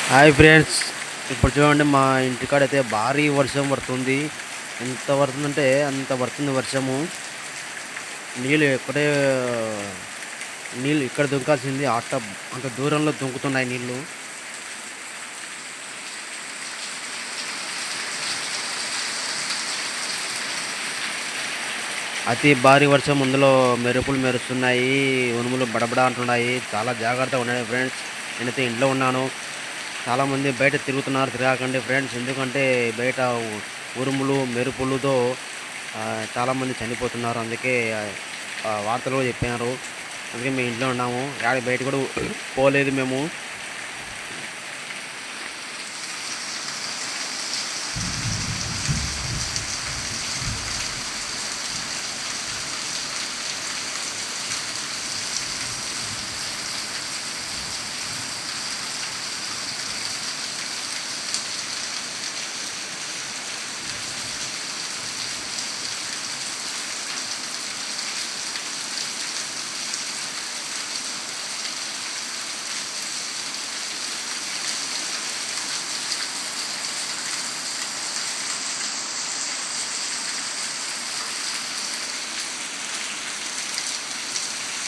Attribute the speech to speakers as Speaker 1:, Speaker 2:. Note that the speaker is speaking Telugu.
Speaker 1: హాయ్ ఫ్రెండ్స్, ఇప్పుడు చూడండి మా ఇంటికాడ అయితే భారీ వర్షం పడుతుంది. ఎంత పడుతుందంటే అంత పడుతుంది వర్షము. నీళ్ళు ఎక్కడే నీళ్ళు ఇక్కడ దుంకాల్సింది అంత దూరంలో దుంకుతున్నాయి నీళ్ళు. అతి భారీ వర్షం, అందులో మెరుపులు మెరుస్తున్నాయి, ఉరుములు బడబడ అంటున్నాయి. చాలా జాగ్రత్తగా ఉండండి ఫ్రెండ్స్. నేనైతే ఇంట్లో ఉన్నాను. చాలామంది బయట తిరుగుతున్నారు, తిరగకండి ఫ్రెండ్స్. ఎందుకంటే బయట ఉరుములు మెరుపులతో చాలామంది చనిపోతున్నారు. అందుకే వార్తలు కూడా చెప్పారు. అందుకే మేము ఇంట్లో ఉన్నాము. బయట కూడా పోలేదు మేము.